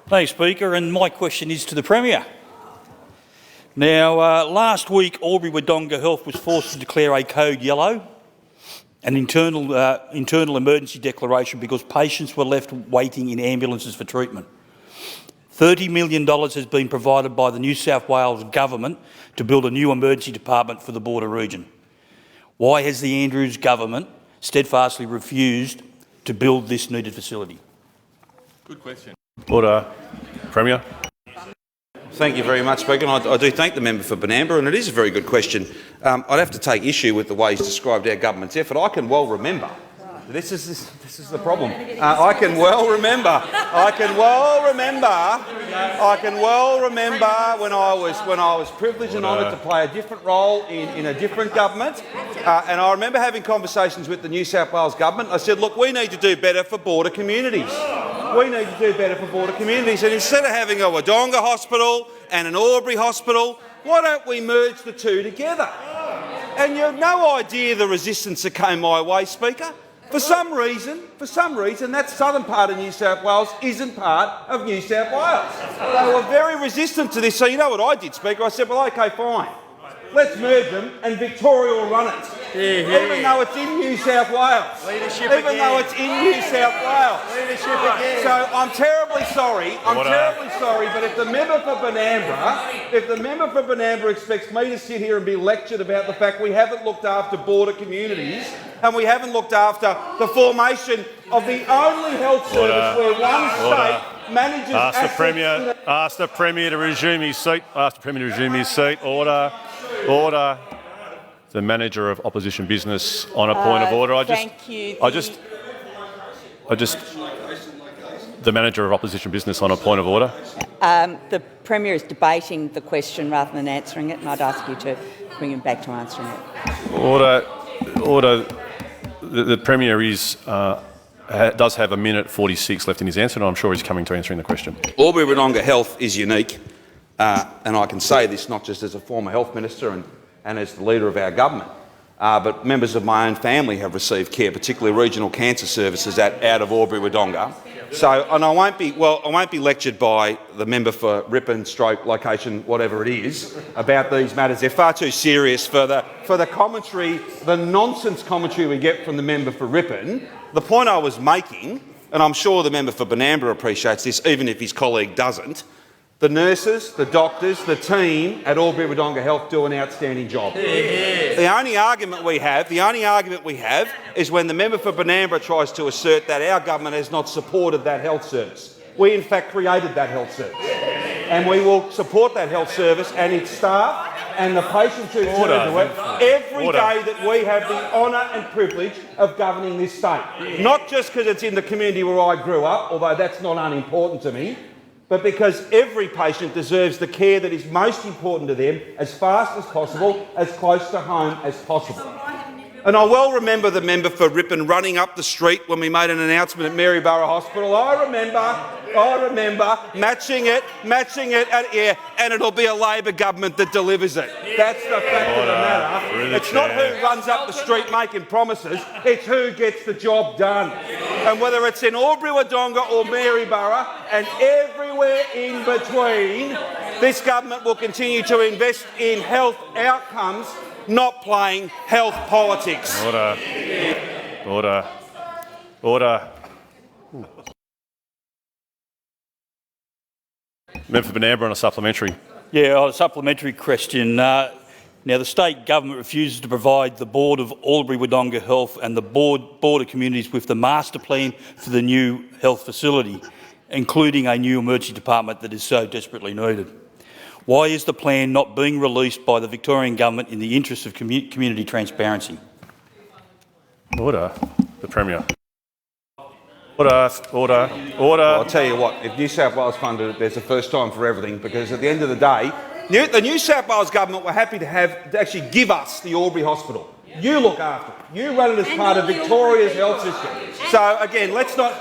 Thanks, Speaker, and my question is to the Premier. Now, last week, Albury Wodonga Health was forced to declare a code yellow, an internal emergency declaration, because patients were left waiting in ambulances for treatment. $30 million has been provided by the New South Wales Government to build a new emergency department for the border region. Why has the Andrews Government steadfastly refused to build this needed facility? Good question. Order. Premier. Thank you very much, Speaker. And I do thank the member for Benambra, and it is a very good question. I'd have to take issue with the way he's described our government's effort. I can well remember. This is the problem. I can well remember when I was privileged and honoured to play a different role in a different government. And I remember having conversations with the New South Wales Government. I said, look, we need to do better for border communities. We need to do better for border communities. And instead of having a Wodonga hospital and an Albury hospital, why don't we merge the two together? And you have no idea the resistance that came my way, Speaker. For some reason, that southern part of New South Wales isn't part of New South Wales. They were very resistant to this. So you know what I did, Speaker? I said, well, OK, fine. Let's merge them and Victoria will run it. Even though it's in New South Wales. So I'm terribly sorry, but if the member for Benambra expects me to sit here and be lectured about the fact we haven't looked after border communities and we haven't looked after the formation of the only health service where one state manages Ask the Premier to resume his seat. Order. The Manager of Opposition Business on a point of order. The Manager of Opposition Business on a point of order. The Premier is debating the question rather than answering it, and I'd ask you to bring him back to answering it. Order. The Premier does have 1:46 left in his answer, and I'm sure he's coming to answering the question. Albury Wodonga Health is unique, and I can say this not just as a former health minister and as the leader of our government, but members of my own family have received care, particularly regional cancer services out of Albury Wodonga. So, and I won't be lectured by the member for Ripon stroke location, whatever it is, about these matters. They're far too serious for the commentary, the nonsense commentary we get from the member for Ripon. The point I was making, and I'm sure the member for Benambra appreciates this, even if his colleague doesn't, the nurses, the doctors, the team at Albury Wodonga Health do an outstanding job. The only argument we have is when the member for Benambra tries to assert that our government has not supported that health service. We in fact created that health service. And we will support that health service and its staff and the patients who turn to it every day that we have the honour and privilege of governing this state. Not just because it's in the community where I grew up, although that's not unimportant to me, but because every patient deserves the care that is most important to them as fast as possible, as close to home as possible. And I well remember the member for Ripon running up the street when we made an announcement at Maryborough Hospital. I remember matching it, and it'll be a Labor government that delivers it. That's the fact of the matter. It's not who runs up the street making promises, it's who gets the job done. And whether it's in Albury Wodonga or Maryborough and everywhere in between, this government will continue to invest in health outcomes, not playing health politics. Order. Member for Benambra on a supplementary. Yeah, a supplementary question. Now, the state government refuses to provide the board of Albury Wodonga Health and the border communities with the master plan for the new health facility, including a new emergency department that is so desperately needed. Why is the plan not being released by the Victorian Government in the interest of community transparency? Order. The Premier. Order. Well, I'll tell you what, if New South Wales funded it, there's a first time for everything, because at the end of the day, the New South Wales Government were happy to actually give us the Albury Hospital. You look after it. You run it as part of Victoria's health system. So again, that's not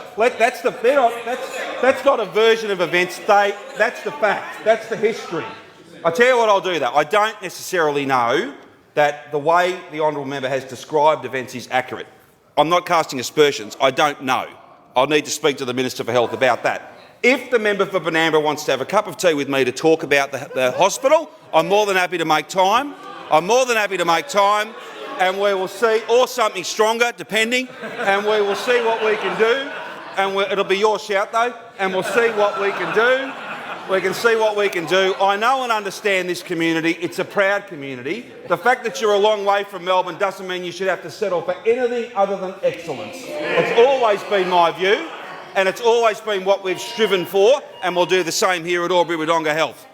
a version of events. That's the fact. That's the history. I tell you what, I'll do that. I don't necessarily know that the way the honourable member has described events is accurate. I'm not casting aspersions. I don't know. I'll need to speak to the Minister for Health about that. If the member for Benambra wants to have a cup of tea with me to talk about the hospital, I'm more than happy to make time. I'm more than happy to make time, and we will see, or something stronger, depending, and we will see what we can do. And it'll be your shout, though, and we'll see what we can do. We can see what we can do. I know and understand this community. It's a proud community. The fact that you're a long way from Melbourne doesn't mean you should have to settle for anything other than excellence. It's always been my view, and it's always been what we've striven for, and we'll do the same here at Albury Wodonga Health.